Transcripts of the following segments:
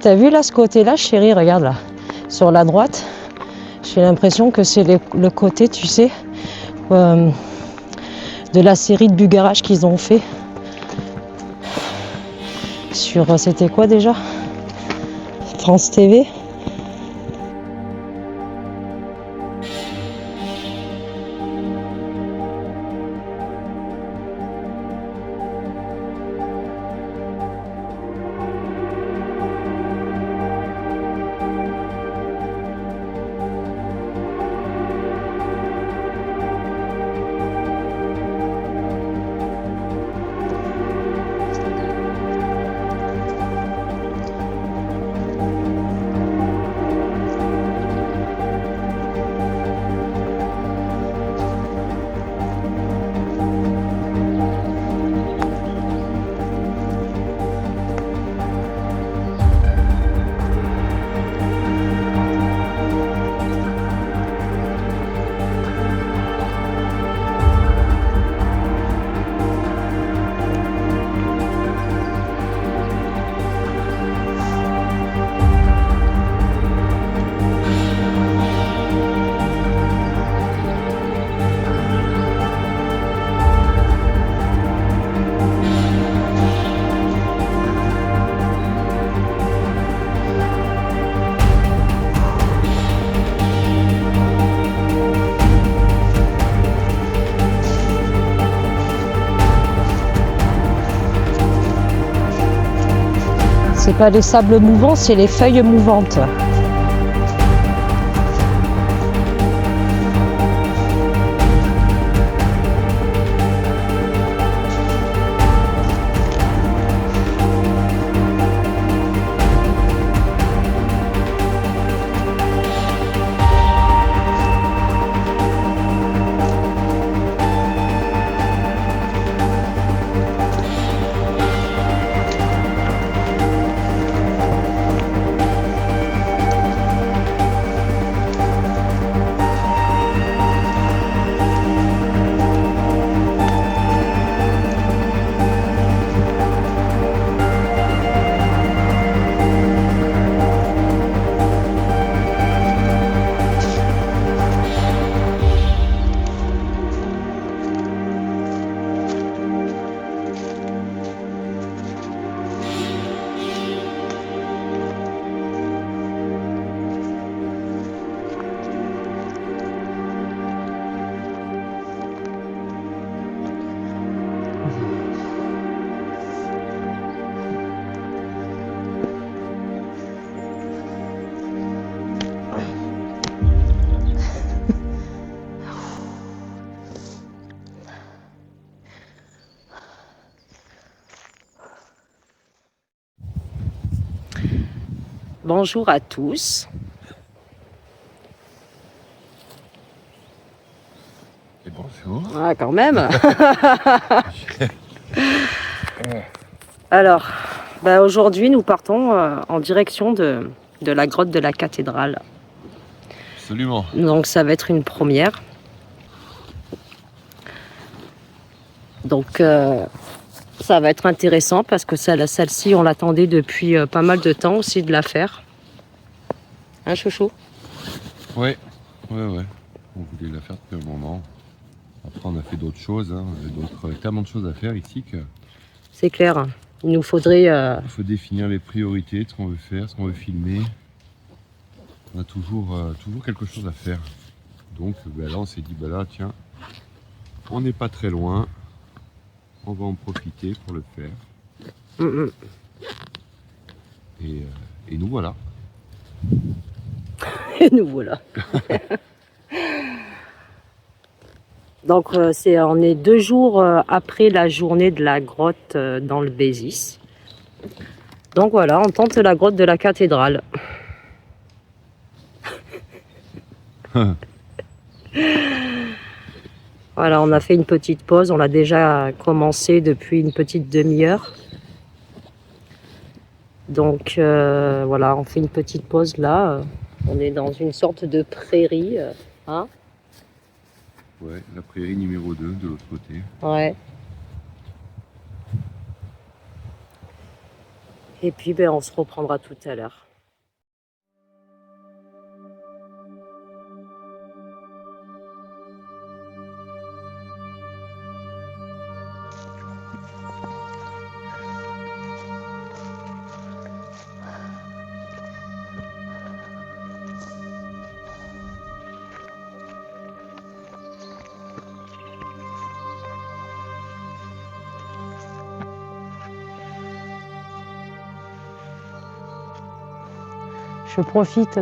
T'as vu là ce côté-là, chérie? Regarde là. Sur la droite, j'ai l'impression que c'est le côté, tu sais, de la série de Bugarage qu'ils ont fait. Sur, c'était quoi déjà? France TV. C'est pas les sables mouvants, c'est les feuilles mouvantes. Bonjour à tous. Et bonjour. Ah, quand même. Alors, aujourd'hui, nous partons en direction de la grotte de la cathédrale. Absolument. Donc, ça va être une première. Donc, ça va être intéressant parce que celle-ci, on l'attendait depuis pas mal de temps aussi de la faire. Hein, chouchou? Ouais. On voulait la faire depuis un moment. Après, on a fait d'autres choses. Hein. Tellement de choses à faire ici que... C'est clair. Il nous faudrait... Il faut définir les priorités de ce qu'on veut faire, ce qu'on veut filmer. On a toujours quelque chose à faire. Donc là, on s'est dit, là, tiens, on n'est pas très loin. On va en profiter pour le faire. Et nous voilà. Et nous voilà. Donc on est 2 jours après la journée de la grotte dans le Bézis. Donc voilà, on tente la grotte de la cathédrale. Voilà, on a fait une petite pause, on l'a déjà commencé depuis une petite demi-heure. Donc voilà, on fait une petite pause là. On est dans une sorte de prairie. Hein? Ouais, la prairie numéro 2 de l'autre côté. Ouais. Et puis ben, on se reprendra tout à l'heure. Je profite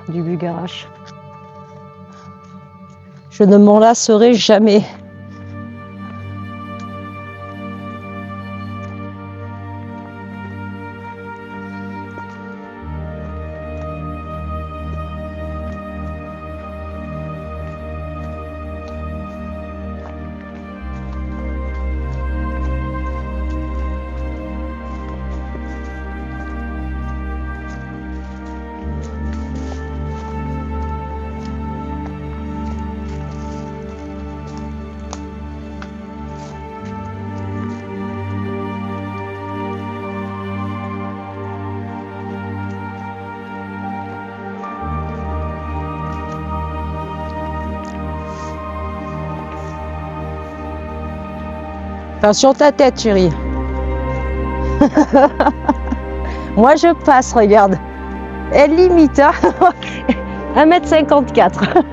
du Bugarach. Je ne m'en lasserai jamais. Attention ta tête, chérie. Moi, je passe, regarde. Elle limite, hein. 1,54 m.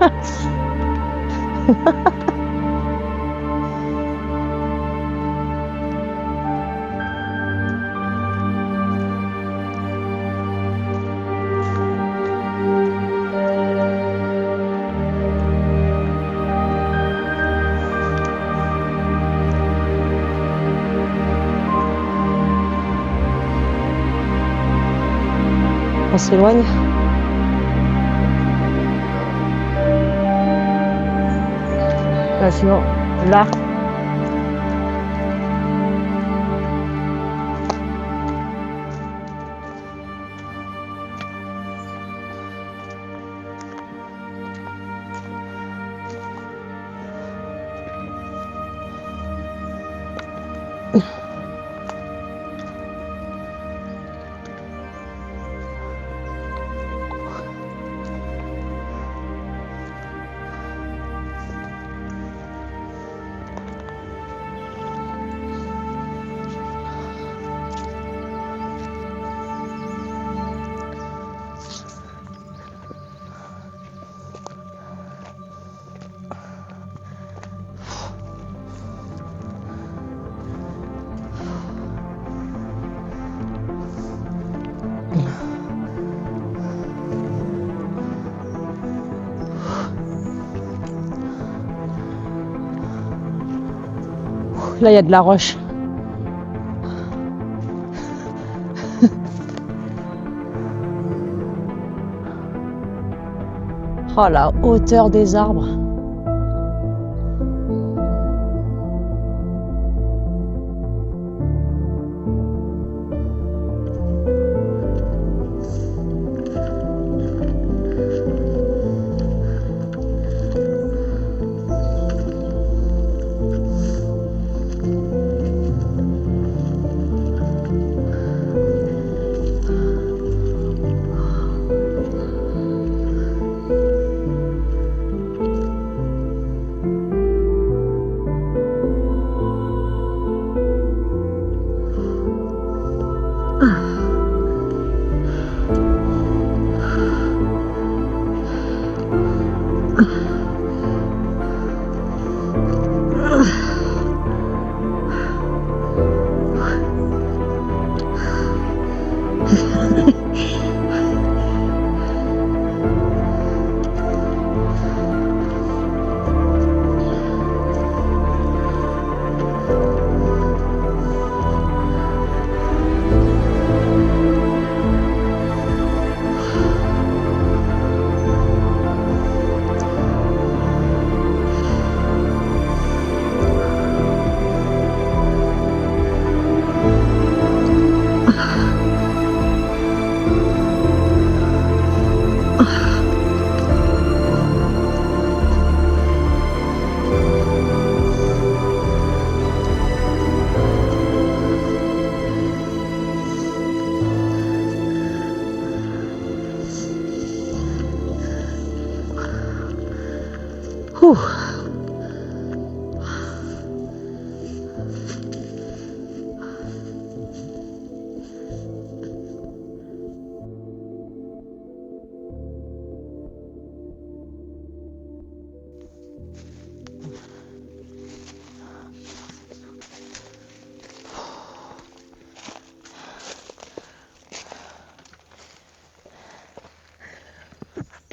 On s'éloigne. Sinon, là. Là, il y a de la roche. Oh, la hauteur des arbres.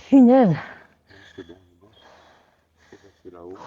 Punaise. C'est bon, c'est bon. On va passer là-haut.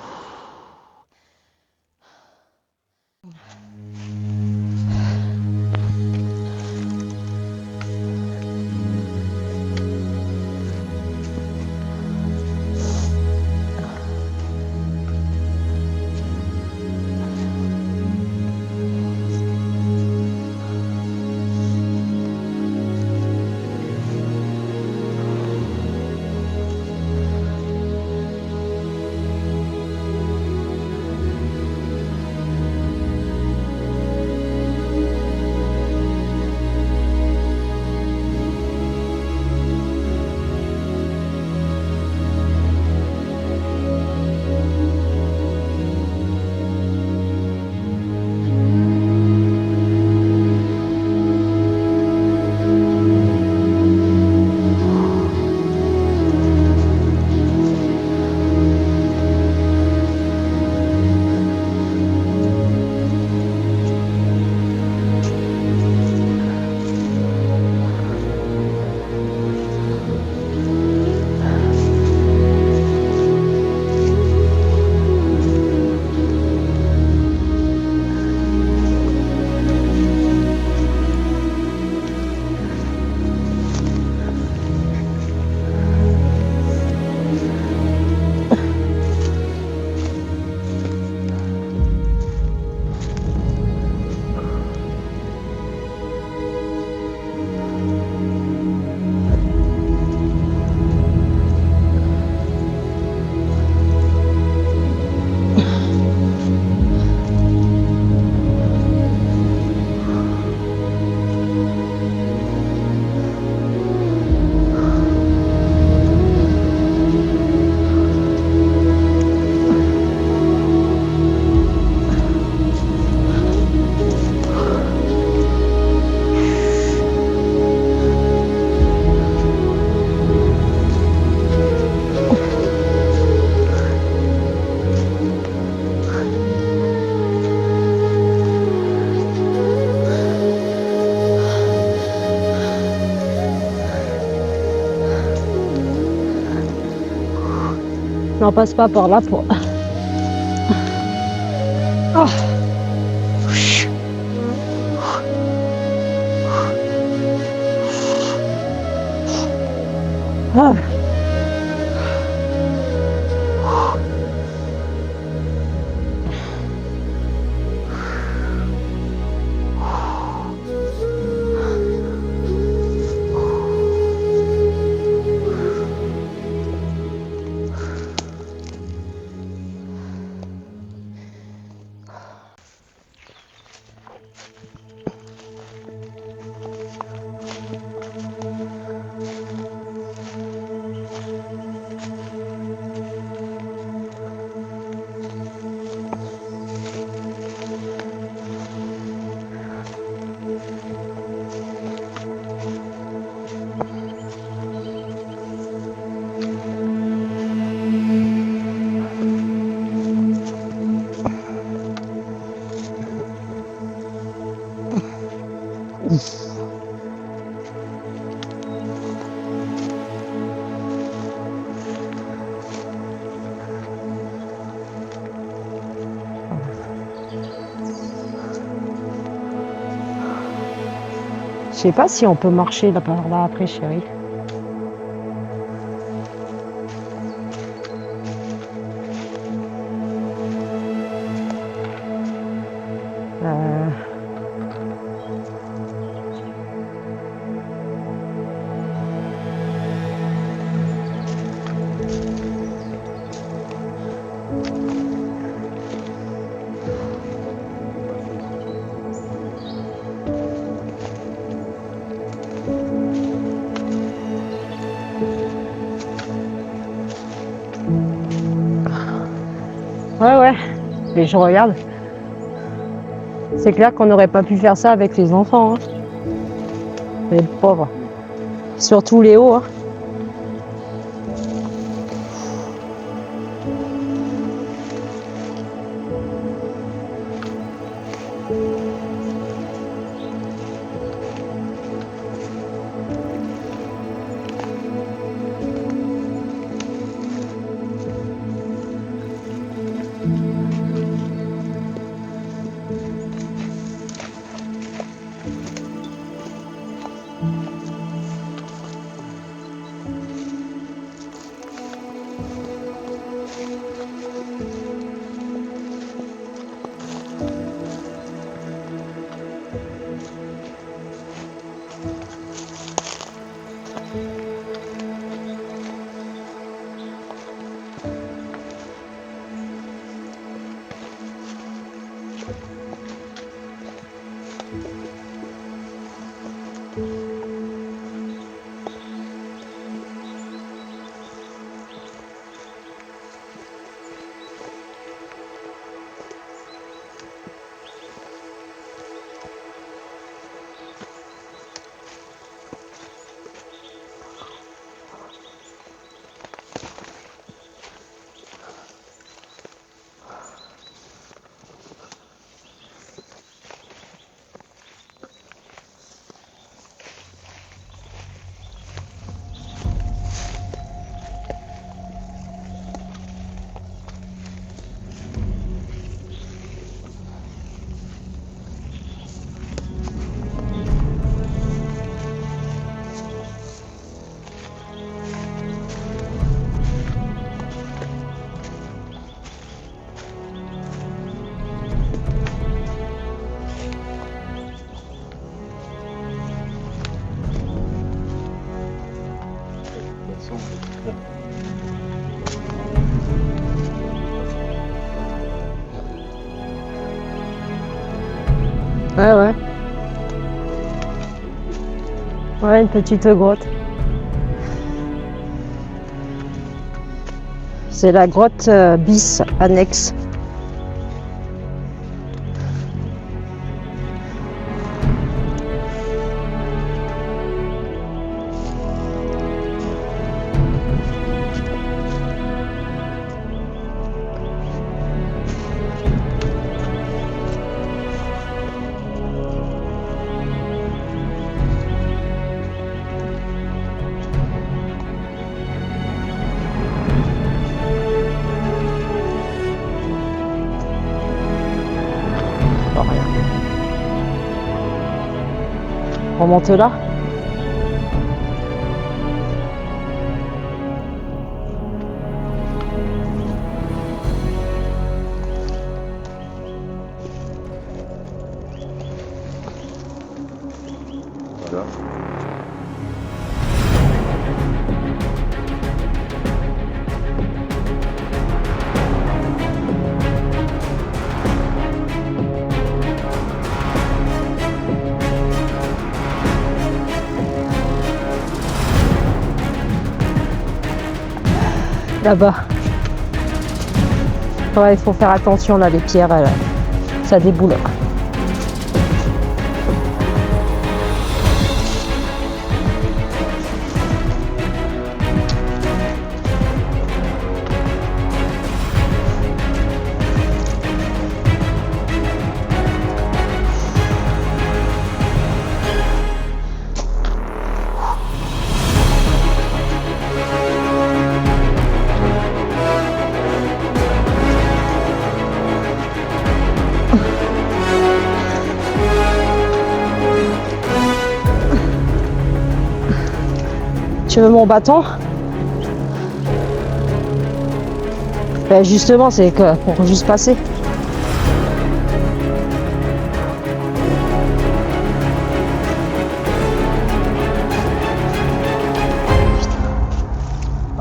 Non, passe pas par là pour. Oh. Ah. Je sais pas si on peut marcher là par là après, chérie. Ouais, mais je regarde. C'est clair qu'on n'aurait pas pu faire ça avec les enfants. Hein. Les pauvres. Surtout Léo. Hein. Ouais, ouais. Ouais, une petite grotte. C'est la grotte bis annexe. Oh, rien. On monte là. Voilà. Là-bas. Ouais, il faut faire attention là, les pierres, ça déboule. Tu veux mon bâton? Ben justement, c'est que pour juste passer.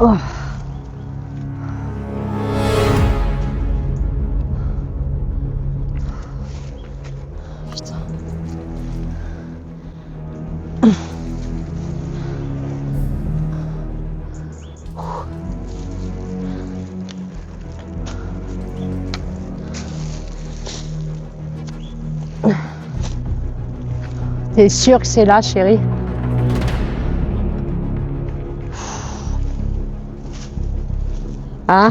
Oh. Putain. T'es sûr que c'est là, chérie? Hein?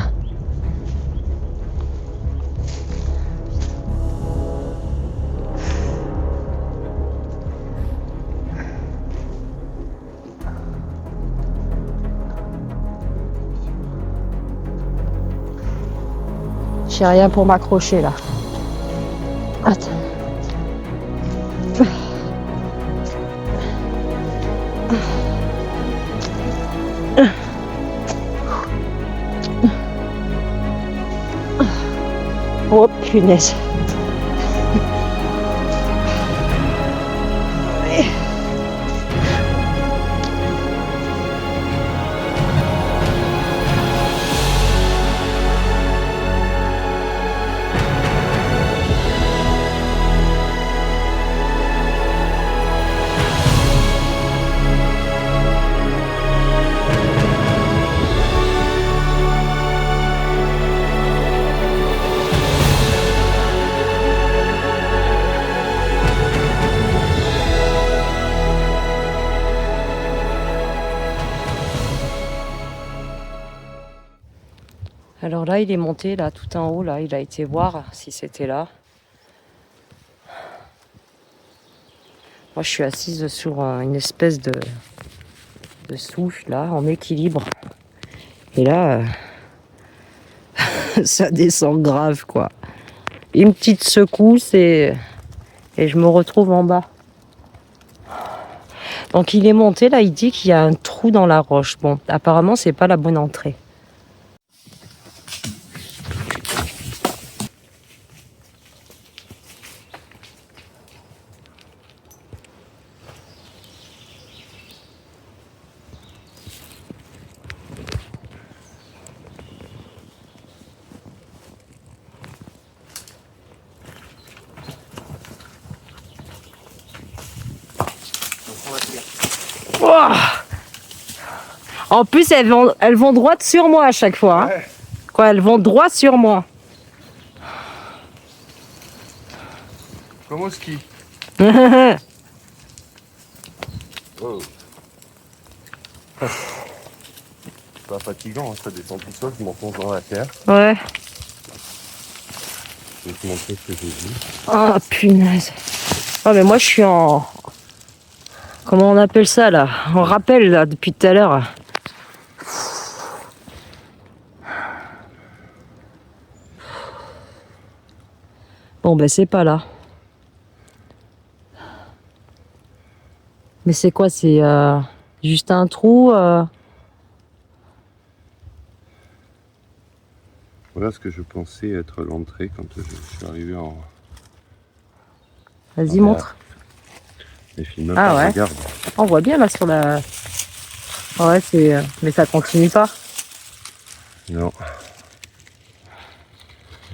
J'ai rien pour m'accrocher là. Attends. Oh punaise. Alors là, il est monté là tout en haut là, il a été voir si c'était là. Moi, je suis assise sur une espèce de souche là, en équilibre. Et là, ça descend grave quoi. Une petite secousse et je me retrouve en bas. Donc il est monté là, il dit qu'il y a un trou dans la roche. Bon, apparemment, c'est pas la bonne entrée. Ouah. En plus, elles vont droit sur moi à chaque fois. Hein. Ouais. Quoi, elles vont droit sur moi. Comme au ski. Ouais. Oh. C'est pas fatigant, hein, ça descend tout seul, je m'enfonce dans la terre. Je vais te montrer ce que j'ai vu. Oh punaise. Oh mais moi je suis en... Comment on appelle ça là? En rappel là depuis tout à l'heure. Bon ben c'est pas là. Mais c'est quoi? C'est juste un trou Voilà ce que je pensais être l'entrée quand je suis arrivé en... Vas-y Ah, montre. Les films, Ah ouais. regarde. On voit bien là sur la... Ouais c'est... Mais ça continue pas. Non.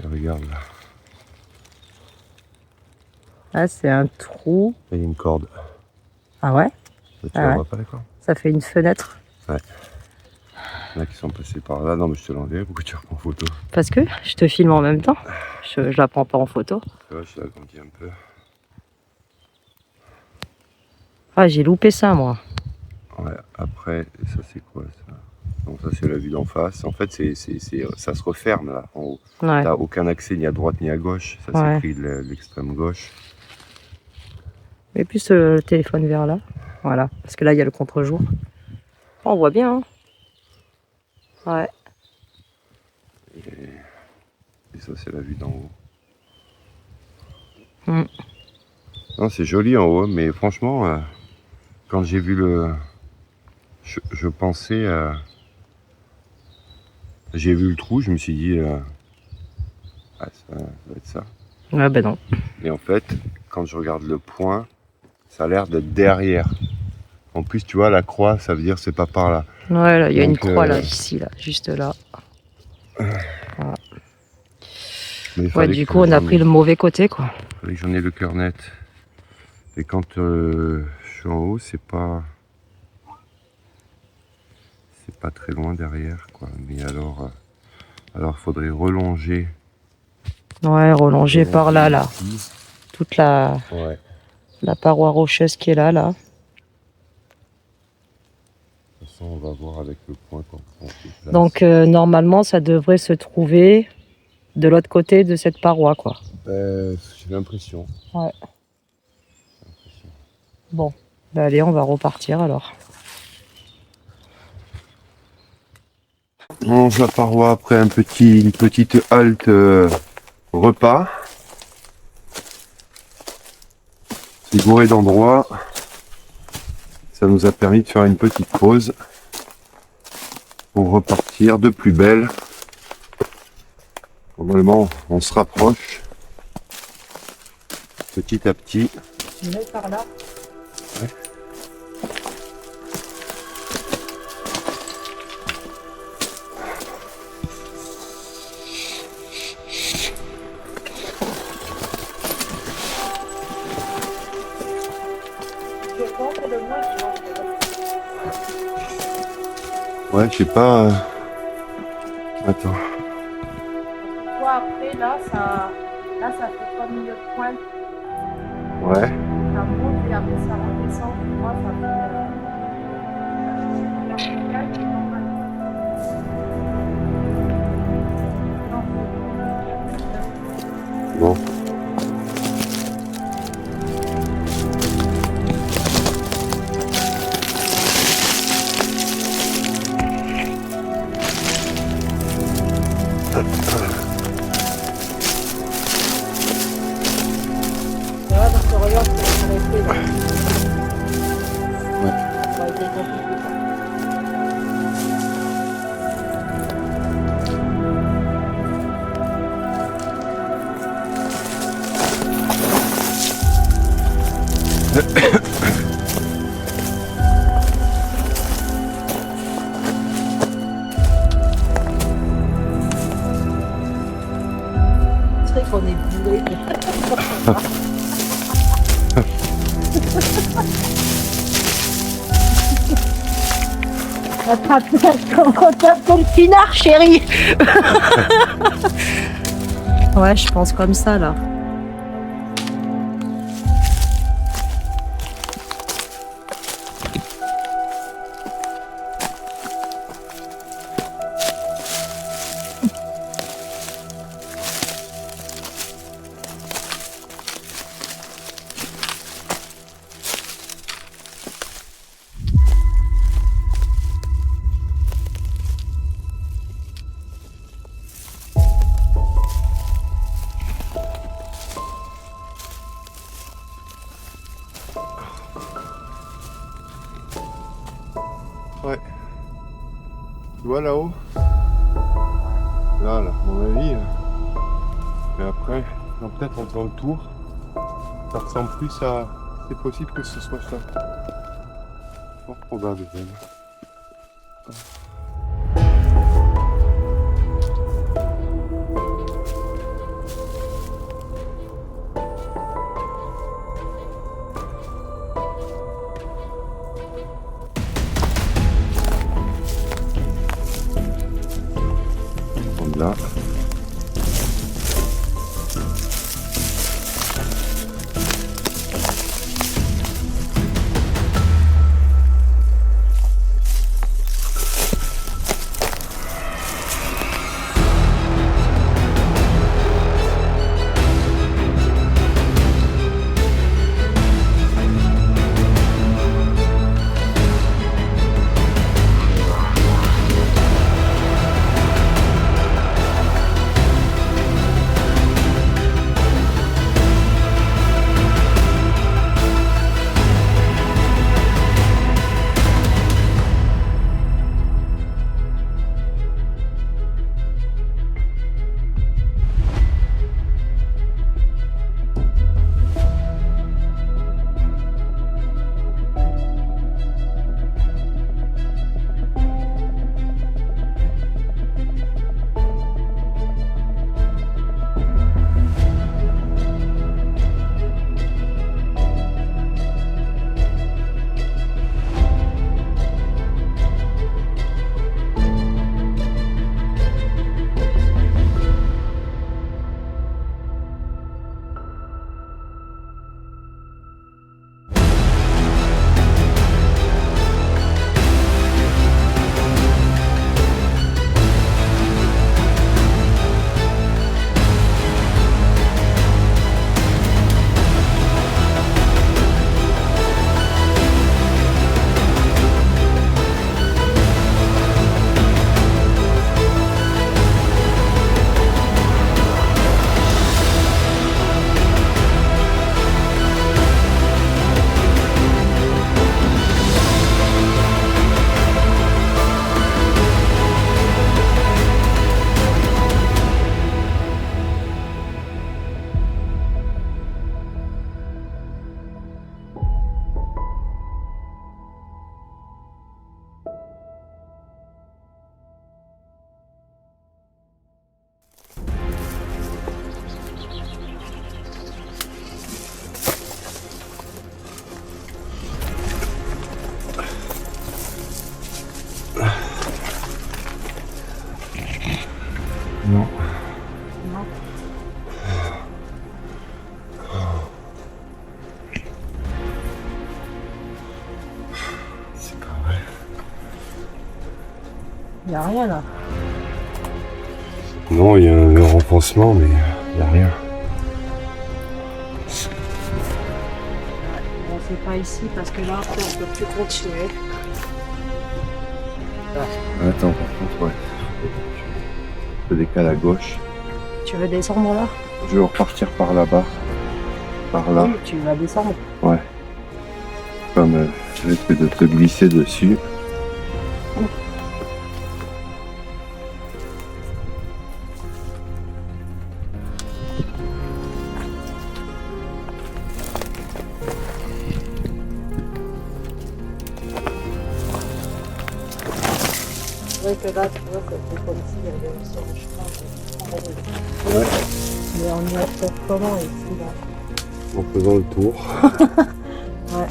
Et regarde là. Ah c'est un trou. Il y a une corde. Ah ouais? Tu Ah la ouais. vois pas la corde? Ça fait une fenêtre. Ouais. Il y en a qui sont passés par là. Non mais je te l'enverrai, pourquoi tu reprends photo? Parce que je te filme en même temps. Je la prends pas en photo. Tu vois, je l'agrandis un peu. Ah j'ai loupé ça moi. Ouais, après, ça c'est quoi ça? Donc ça c'est la vue d'en face. En fait, ça se referme là, en haut. Ouais. T'as aucun accès ni à droite ni à gauche. Ça Ouais. c'est pris de l'extrême gauche. Mets plus le téléphone vers là. Voilà. Parce que là il y a le contre-jour. Oh, on voit bien. Hein. Ouais. Et ça c'est la vue d'en haut. Mm. Non, c'est joli en haut, mais franchement, quand j'ai vu le... Je pensais... J'ai vu le trou, je me suis dit... Ah, ça doit être ça. Ouais ben non. Et en fait, quand je regarde le point, ça a l'air d'être derrière. En plus, tu vois, la croix, ça veut dire c'est pas par là. Ouais là, il y a une Donc, croix là, ici, là, juste là. Voilà. Mais il Ouais, fallait du que coup on a j'en pris ai- le mauvais côté quoi. fallait que j'en ai le cœur net. Et quand je suis en haut, c'est pas très loin derrière, quoi. Mais alors faudrait relonger. Ouais, relongé par là, là. Ici. Toute la Ouais. paroi rocheuse qui est là, là. De toute façon, on va voir avec le point quand on se place. Donc normalement ça devrait se trouver de l'autre côté de cette paroi quoi. J'ai l'impression. Ouais. Bon, bah allez, on va repartir alors. On longe la paroi après une petite halte repas. C'est bourré d'endroits. Ça nous a permis de faire une petite pause pour repartir de plus belle. Normalement, on se rapproche petit à petit. Tu mets par là. Ouais. Ouais, je sais pas. Attends. Toi après là ça fait comme une pointe. Ouais. Ça monte et après ça redescend. Moi ça fait. Bon. Ouais, parce que regarde, c'est resté. Ouais. Ça a été compliqué. C'est vrai qu'on est bourré. On t'appelle pinard, chérie. Ouais, je pense comme ça, là. Ouais. Tu vois là-haut? Là, à mon avis. Et après, peut-être en faisant le tour, ça ressemble plus à... C'est possible que ce soit ça. Fort probable même. Là. Non. Non. C'est pas vrai. Il n'y a rien là. Non, il y a un renfoncement, mais il n'y a rien. Bon, c'est pas ici parce que là, après, on peut plus continuer. Attends, par contre, ouais. Je décale à gauche. Tu veux descendre là? Je vais repartir par là-bas. Par là. Oui, tu vas descendre. Ouais. Comme je risque de te glisser dessus. C'est vrai que là, tu vois, c'est comme s'il y avait sur le chemin. Ouais. Mais on y accède comment ici là? En faisant le tour. Ouais.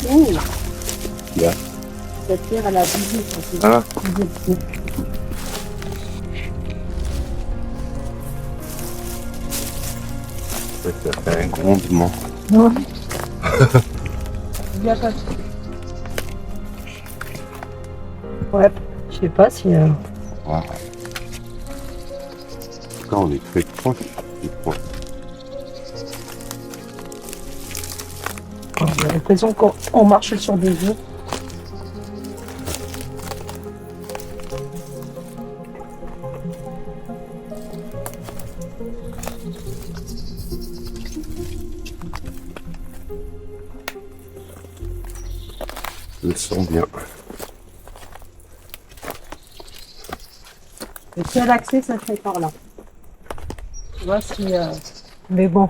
Ouh, Yeah. cette pierre, elle a bougé. Voilà. Ça fait un grondement. Non. Il y a pas de... Ouais, je sais pas si... Wow. En tout cas, on est très proche du point. J'ai l'impression qu'on marche sur des œufs. Je le sens bien. Le seul accès, ça serait par là. Tu vois, si... Mais bon,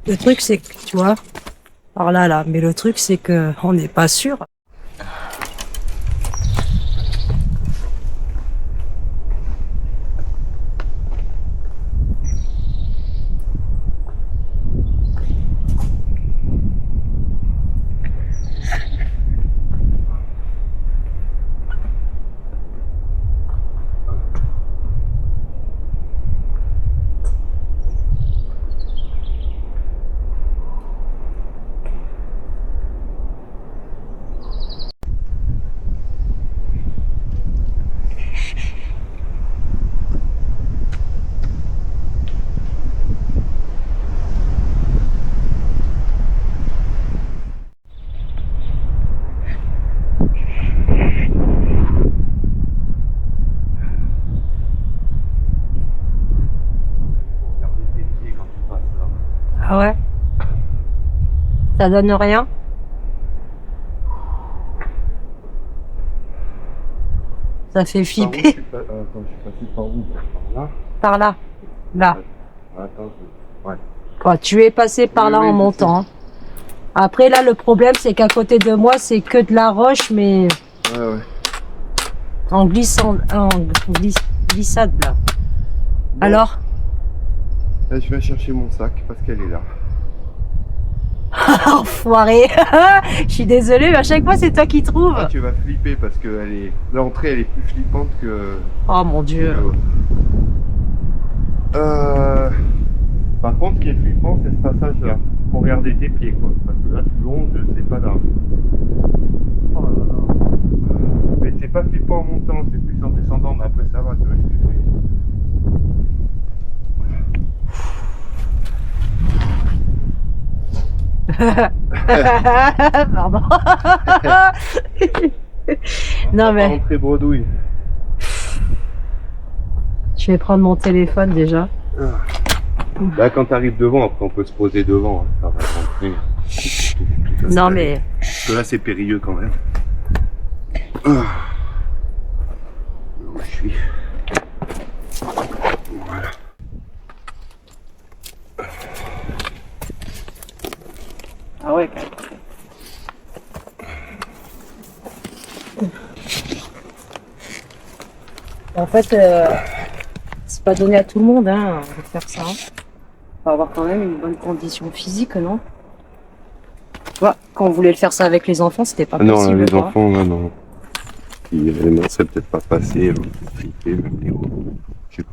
le truc, c'est que, tu vois, par là, là. Mais le truc, c'est que on n'est pas sûr. Ah ouais? Ça donne rien? Ça fait flipper. Attends, je suis passé par où? Par là? Par là. Là. Attends, ouais. Quoi, tu es passé par Oui, là oui, en je montant. Hein. Après, là, le problème, c'est qu'à côté de moi, c'est que de la roche, mais Ouais, ouais. en glissant, glissade, là. Bon. Alors? Là, je vais chercher mon sac parce qu'elle est là. Enfoiré. Je suis désolée, mais à chaque fois, c'est toi qui trouves. Ah, tu vas flipper parce que l'entrée, elle est plus flippante que... Oh mon Dieu. Par contre, ce qui est flippant, c'est ce passage-là. Faut regarder tes pieds, quoi. Parce que là, tu longes, c'est pas là. Oh là là. Mais c'est pas flippant en montant, c'est plus en descendant, mais après ça va, tu vois, je suis fait. Pardon. Non mais Entrée bredouille. je vais prendre mon téléphone déjà. Là, quand t'arrives devant, après, on peut se poser devant. Hein. Ça va rentrer. Non mais Parce que là, c'est périlleux quand même. Où je suis. Voilà. ah ouais. En fait, c'est pas donné à tout le monde hein, de faire ça. Faut avoir quand même une bonne condition physique, non? Tu vois, quand on voulait le faire ça avec les enfants, c'était pas Non, possible. là, les quoi. enfants, là, non. Puis, non, c'est peut-être pas passé. Flipper, même les gros. Je sais pas.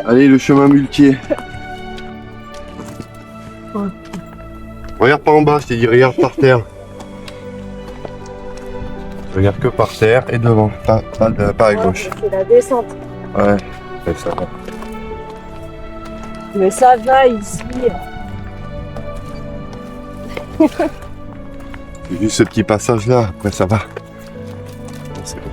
Allez, le chemin muletier. Ouais. Regarde pas en bas, je t'ai dit, regarde par terre. Regarde que par terre et devant, pas à gauche. C'est la descente. Ouais, ça va. Mais ça va ici. C'est juste ce petit passage là, après ça va. C'est bon.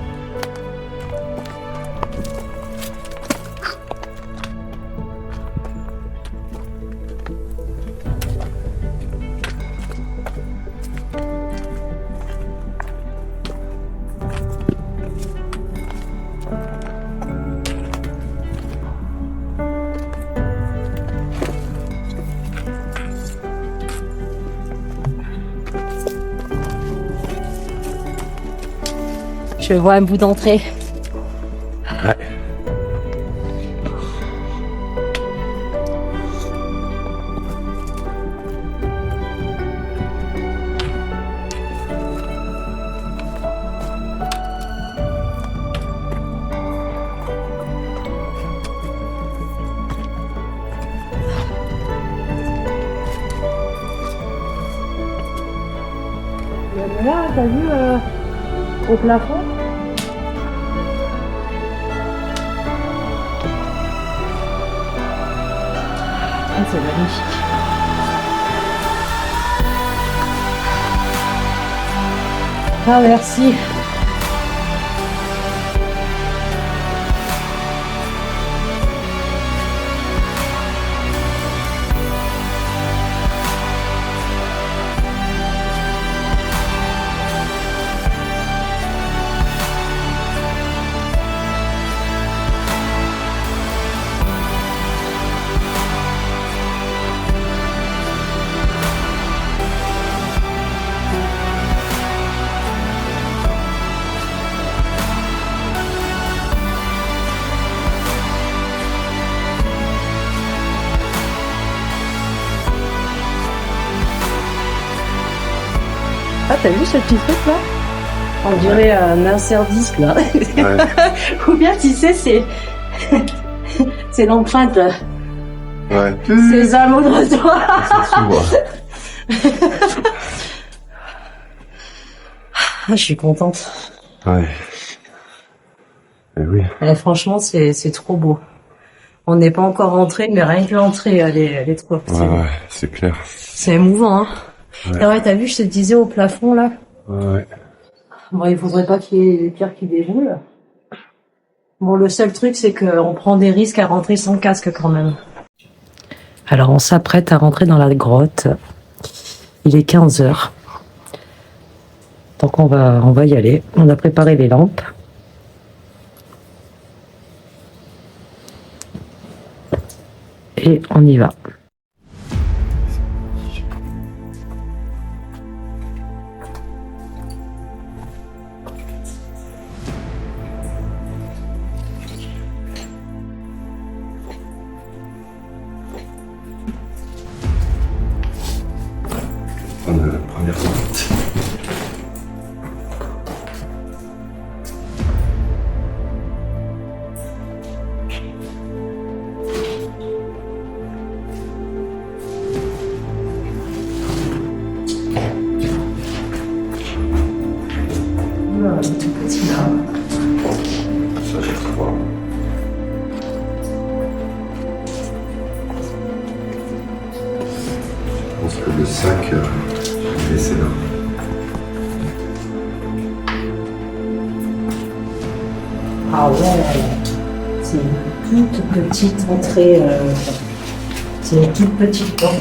Je vois un bout d'entrée. Ouais. Là, t'as vu au plafond? Ah, c'est magnifique. Ah, merci. Ah, t'as vu ce petit truc là? On dirait un insert-disque là. Ouais. Ou bien tu sais, c'est l'empreinte. Ouais. C'est un mot de retour. Ça s'ouvre. Je suis contente. Ouais. Eh oui. Franchement, c'est trop beau. On n'est pas encore rentré, mais rien que l'entrée, elle est trop petite. Ouais, ouais, c'est clair. C'est émouvant, hein. Ouais. Ah ouais, t'as vu, je te disais au plafond là. Ouais. Bon, il faudrait pas qu'il y ait les pierres qui déboulent. Bon, le seul truc, c'est qu'on prend des risques à rentrer sans casque quand même. Alors, on s'apprête à rentrer dans la grotte. Il est 15h. Donc, on va y aller. On a préparé les lampes. Et on y va. On a la première porte. Tout petit là. Ça, j'ai trois. Je pense que le sac, je vais laisser là. Ah ouais, c'est une toute petite entrée. C'est une toute petite porte.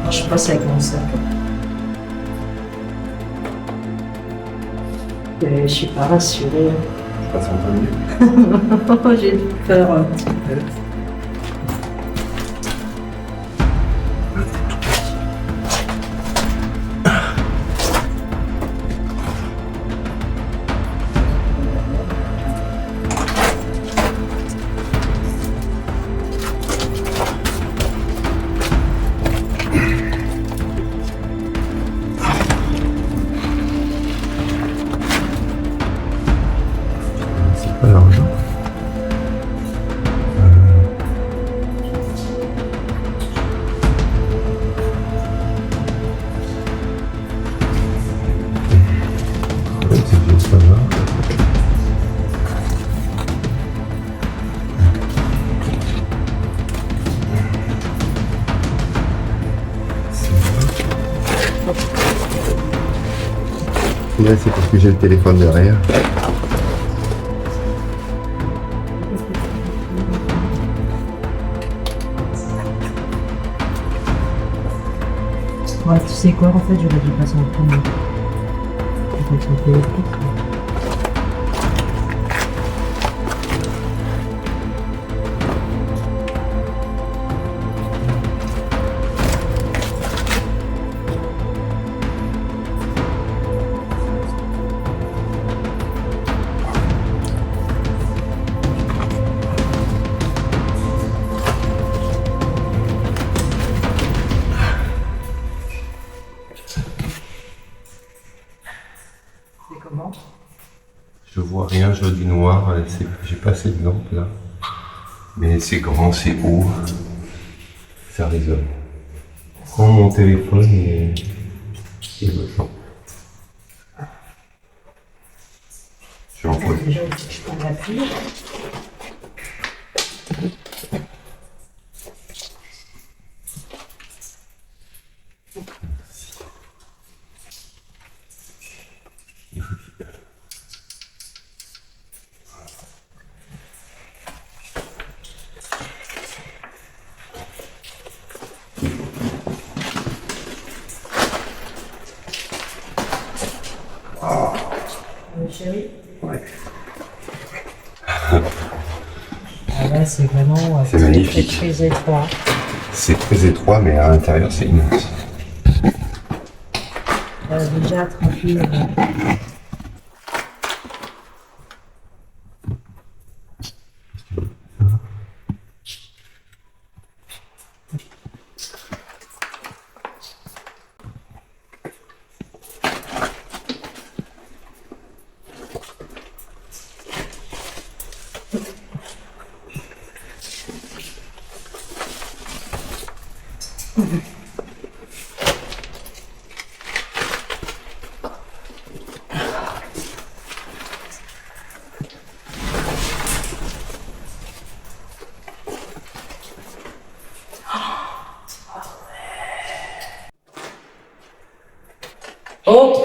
Alors, je passe avec mon sac. Je suis pas rassurée. Je passe en premier. J'ai peur un petit peu. C'est pas l'argent. Ouais, c'est bien, ça va. Là, c'est parce que j'ai le téléphone derrière. Ouais, tu sais quoi, en fait, j'aurais dû passer en premier. Avec son téléphone. C'est comment? Je vois rien, je vois du noir. J'ai pas assez de lampe là. Mais c'est grand, c'est haut. Ça résonne. Prends mon téléphone et votre lampe. Je vais en poser. Déjà, je prends la pluie. Chérie. Ouais. Ah là, c'est vraiment C'est magnifique. très étroit. C'est très étroit, mais à l'intérieur, c'est immense. Déjà, tranquille. Oh!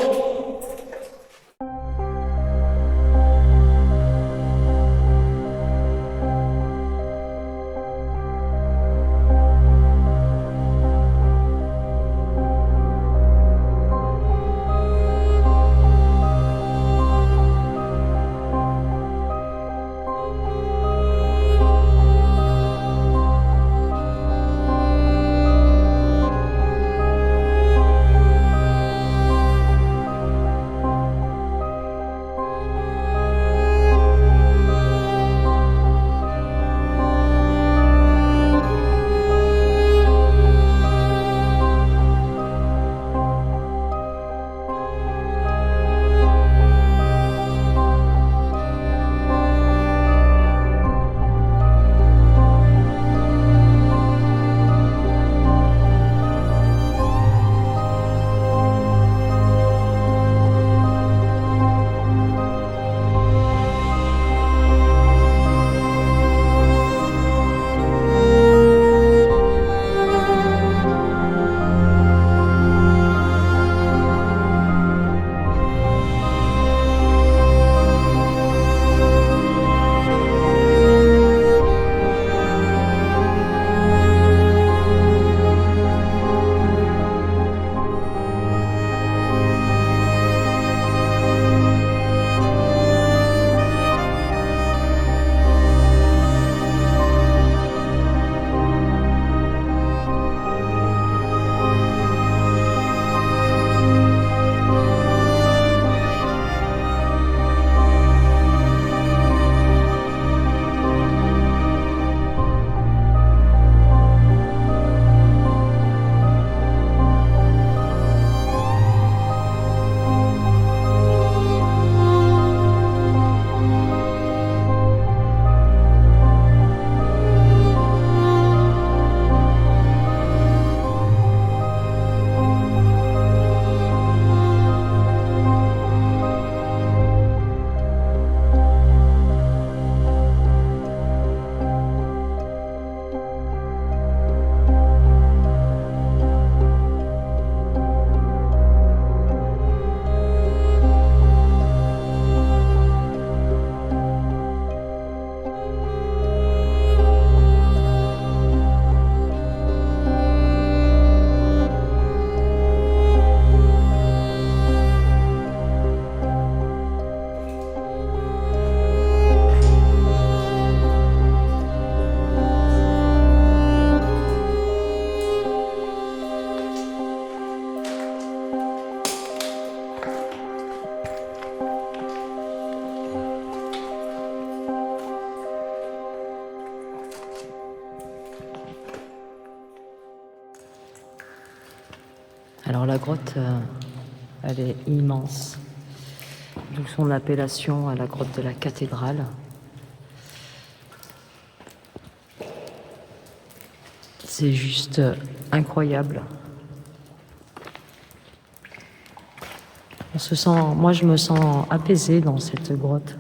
Alors la grotte, elle est immense. d'où son appellation à la grotte de la cathédrale. C'est juste incroyable. Moi je me sens apaisée dans cette grotte.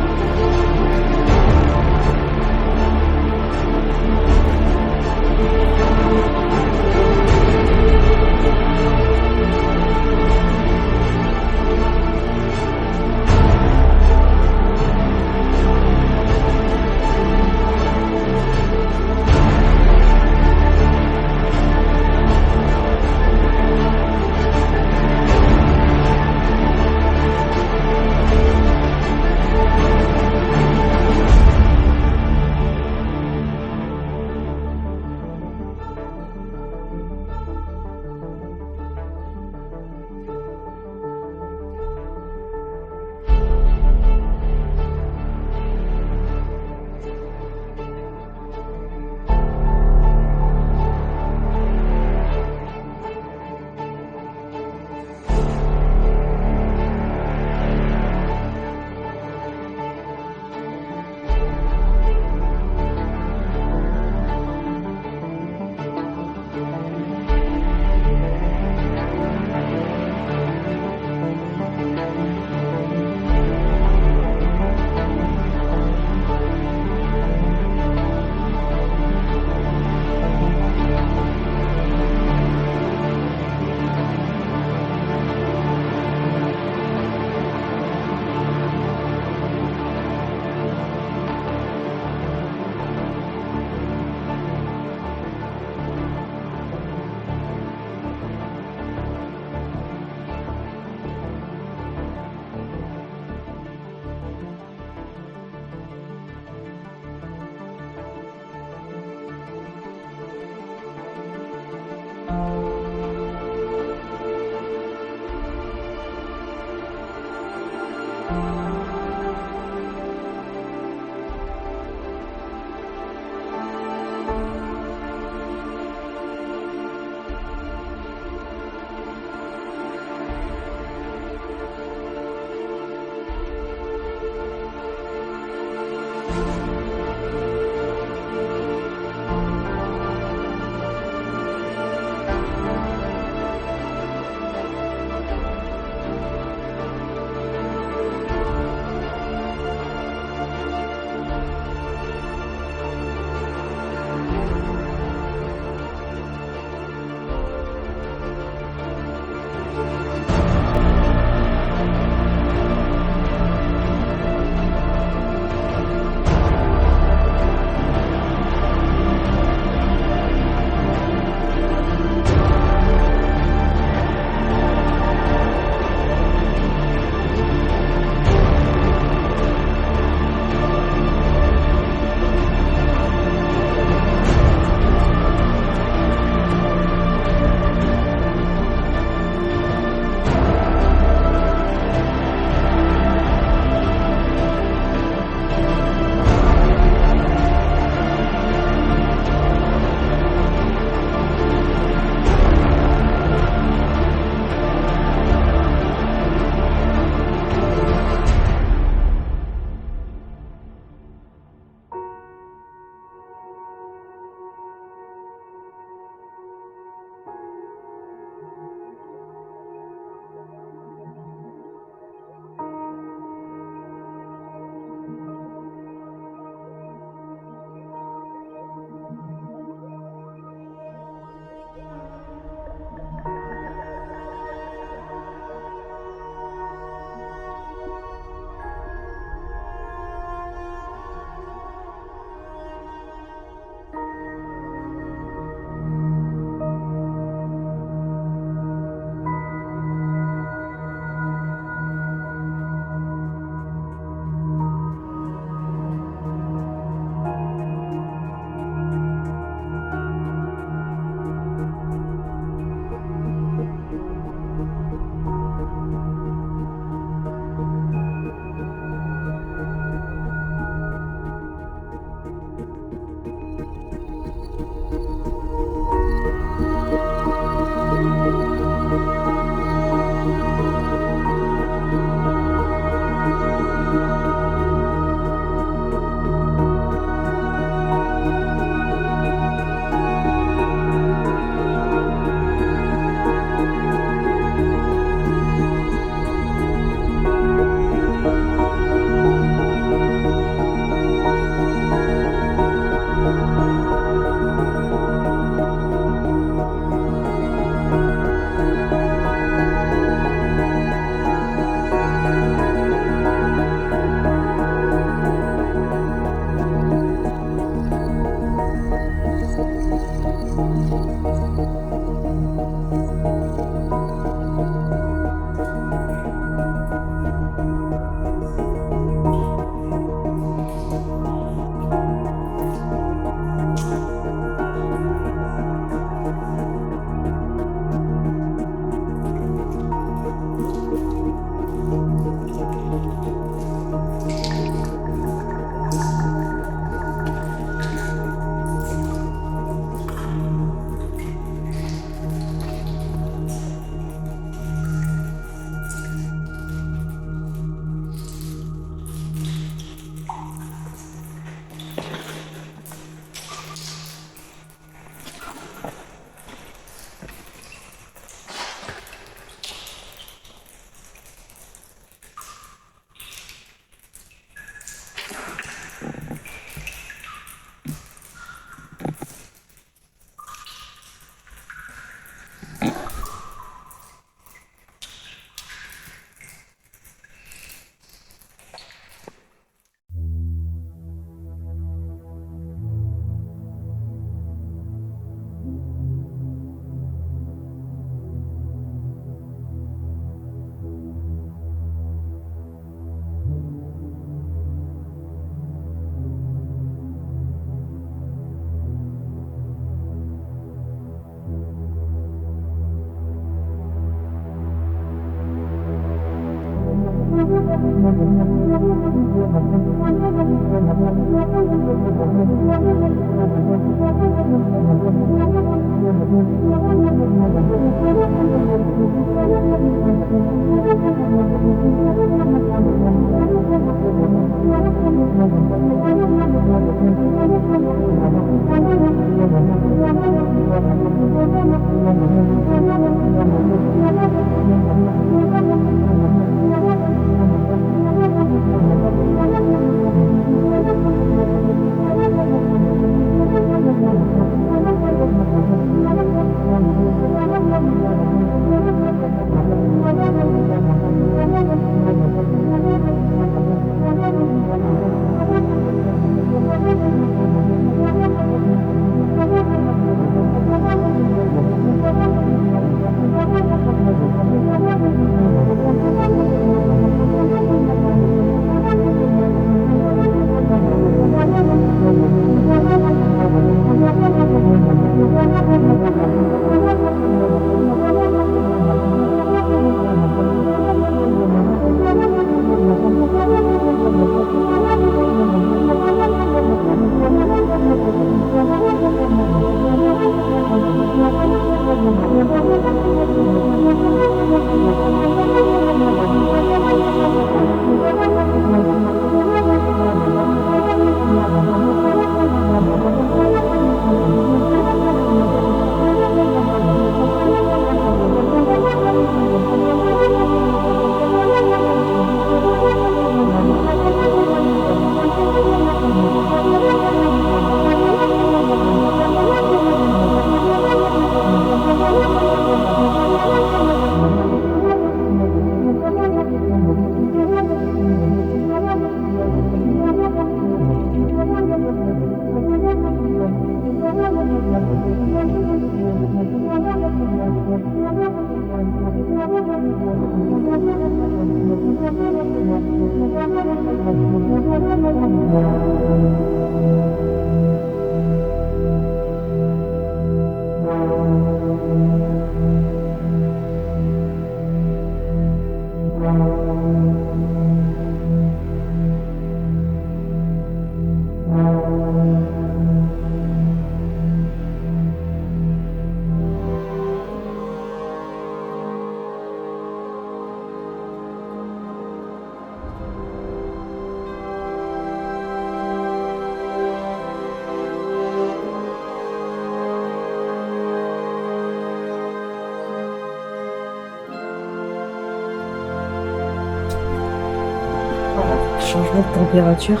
Changement de température.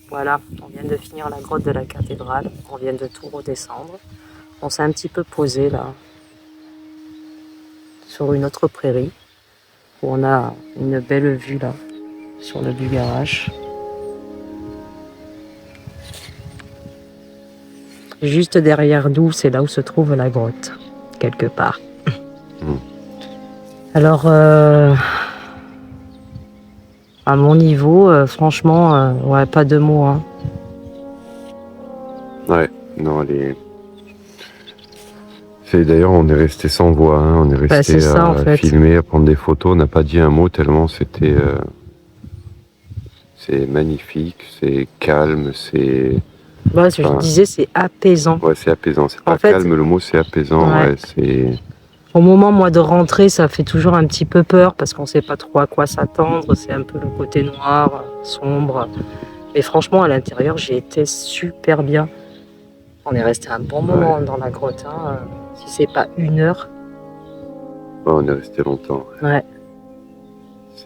Voilà, on vient de finir la grotte de la cathédrale, on vient de tout redescendre. On s'est un petit peu posé là, sur une autre prairie. où on a une belle vue là, sur le Bugarach. Juste derrière nous, c'est là où se trouve la grotte, quelque part. Alors, à mon niveau, franchement, ouais, pas de mots. Hein. Ouais, non, d'ailleurs, on est resté sans voix, hein. On est resté ça, en fait. filmer, à prendre des photos. On n'a pas dit un mot tellement c'était... c'est magnifique, c'est calme, c'est... Ouais, ce que je disais, c'est apaisant. Ouais, c'est apaisant. C'est pas fait, calme, le mot c'est apaisant. Ouais, c'est... Au moment, moi, de rentrer, ça fait toujours un petit peu peur parce qu'on sait pas trop à quoi s'attendre. C'est un peu le côté noir, sombre. Mais franchement, à l'intérieur, j'ai été super bien. On est resté un bon moment dans la grotte. Hein. Si c'est pas 1 heure. Ouais, on est resté longtemps. Ouais.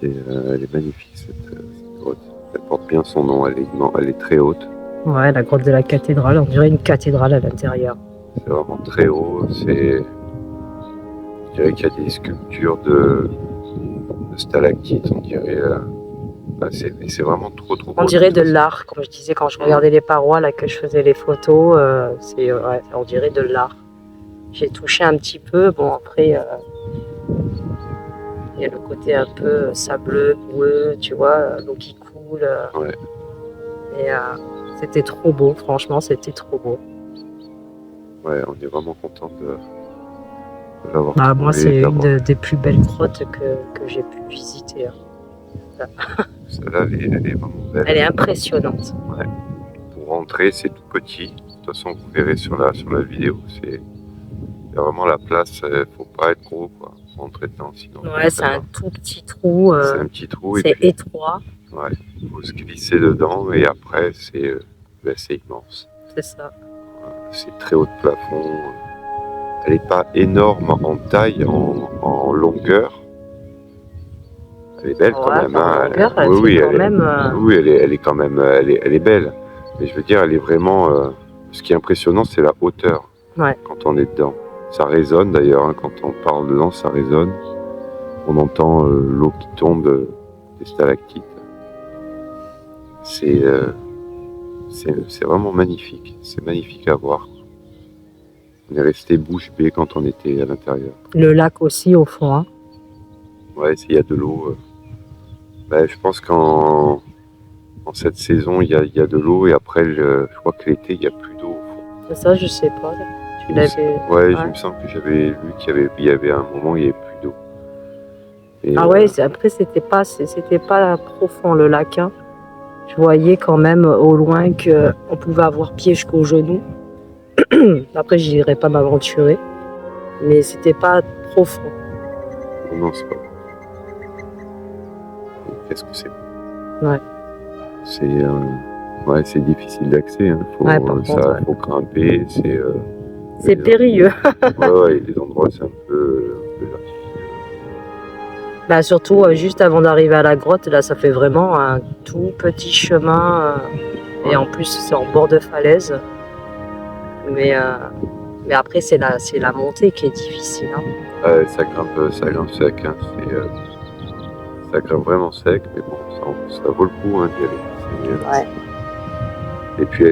Elle est magnifique cette grotte. Elle porte bien son nom. Elle est très haute. Ouais, la grotte de la cathédrale. On dirait une cathédrale à l'intérieur. C'est vraiment très haut. Je dirais qu'il y a des sculptures de stalactites. On dirait. C'est vraiment trop beau. On dirait de l'art, comme je disais quand je regardais les parois là que je faisais les photos. On dirait de l'art. J'ai touché un petit peu. Bon après, il y a le côté un peu sableux, boueux, tu vois, l'eau qui coule. Ouais. Et c'était trop beau. Franchement, c'était trop beau. Ouais, on est vraiment content de l'avoir trouvé. Moi, c'est une des plus belles grottes que j'ai pu visiter. Hein. Celle-là, elle est vraiment belle. Elle est impressionnante. Ouais. Pour rentrer, c'est tout petit. De toute façon, vous verrez sur la vidéo. Il y a vraiment la place. Faut pas être gros, quoi. Faut rentrer dedans, sinon. Ouais, c'est un tout petit trou. C'est un petit trou. C'est étroit. Ouais. Il faut se glisser dedans et après, c'est immense. C'est ça. C'est très haut de plafond. Elle n'est pas énorme en taille, en longueur. Elle est belle quand même. Hein. Oui, elle est quand même, elle est belle. Mais je veux dire, elle est vraiment. Ce qui est impressionnant, c'est la hauteur. Ouais. Quand on est dedans. Ça résonne d'ailleurs. Hein, quand on parle dedans, ça résonne. On entend l'eau qui tombe des stalactites. C'est vraiment magnifique. C'est magnifique à voir. On est resté bouche bée quand on était à l'intérieur. Le lac aussi au fond. Hein. Ouais, il y a de l'eau. Je pense qu'en cette saison, il y a de l'eau et après, je crois que l'été, il n'y a plus d'eau au fond. Ça, je sais pas. Tu l'avais. Ouais, il me semble que j'avais vu qu'il y avait un moment où il n'y avait plus d'eau. Et, après, c'était pas profond le lac. Hein. Je voyais quand même au loin qu'on pouvait avoir pied jusqu'aux genoux. Après, je n'irais pas m'aventurer. Mais c'était pas profond. Non, c'est pas. Qu'est-ce que c'est? Ouais. C'est difficile d'accès. Hein. Faut grimper. C'est périlleux. Ouais, des endroits, c'est un peu difficile. Surtout, juste avant d'arriver à la grotte, là, ça fait vraiment un tout petit chemin. Et en plus, c'est en bord de falaise. Mais après, c'est la montée qui est difficile. Hein. Ouais, ça grimpe sec. Hein. Ça grimpe vraiment sec, mais bon, ça vaut le coup hein, d'y aller. Ouais. Et puis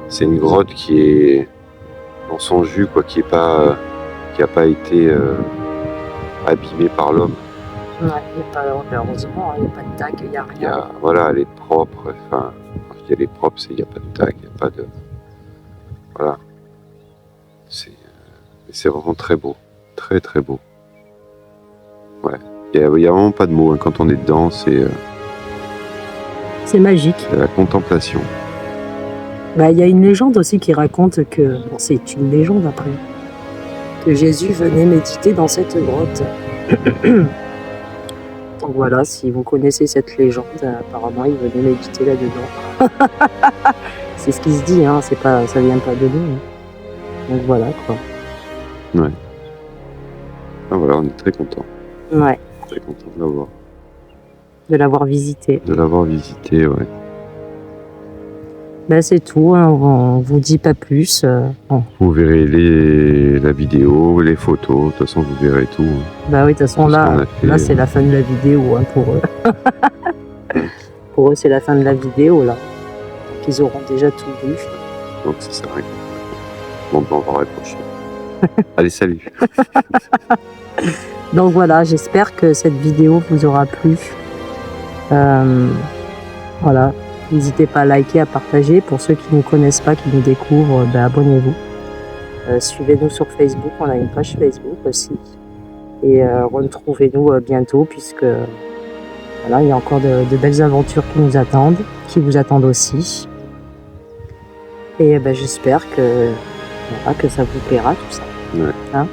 c'est une grotte qui est dans son jus, quoi, qui a pas été abîmée par l'homme. Ouais, heureusement, il n'y a pas de tag, il n'y a rien. Voilà, elle est propre. Enfin, quand je dis elle est propre, c'est il n'y a pas de tag, il n'y a pas de. Voilà. C'est vraiment très beau. Très très beau. Ouais. Il n'y a vraiment pas de mots. Hein. Quand on est dedans, c'est magique. C'est la contemplation. Il y a une légende aussi qui raconte que, c'est une légende après, que Jésus venait méditer dans cette grotte. Donc voilà, si vous connaissez cette légende, apparemment il venait méditer là-dedans. C'est ce qui se dit, hein, ça vient pas de nous. Hein. Donc voilà quoi. Ouais. Ah voilà, on est très content. Ouais. Très content de l'avoir. De l'avoir visité. De l'avoir visité, ouais. Ben, c'est tout, hein, on vous dit pas plus. Bon. Vous verrez la vidéo, les photos, de toute façon vous verrez tout. Bah oui, de toute façon Tout ce qu'on là, a fait, là c'est la fin de la vidéo hein, pour eux. Pour eux c'est la fin de la vidéo là. Donc, ils auront déjà tout vu. Donc ça sert à rien. Bon, ben, on va raccrocher. Allez, salut. Donc voilà, j'espère que cette vidéo vous aura plu. Voilà, n'hésitez pas à liker, à partager. Pour ceux qui ne nous connaissent pas, qui nous découvrent, ben, abonnez-vous. Suivez-nous sur Facebook, on a une page Facebook aussi. Et retrouvez-nous bientôt puisque voilà, il y a encore de belles aventures qui nous attendent, qui vous attendent aussi. Et ben, j'espère que, voilà, que ça vous plaira tout ça. Ouais. Hein?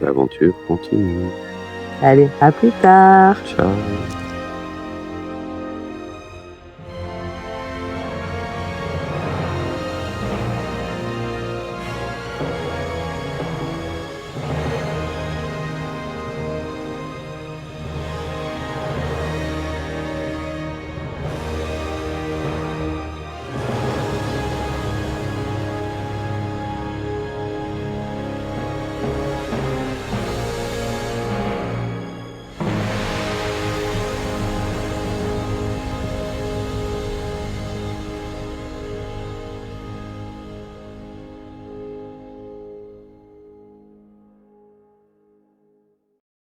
L'aventure continue. Allez, à plus tard. Ciao.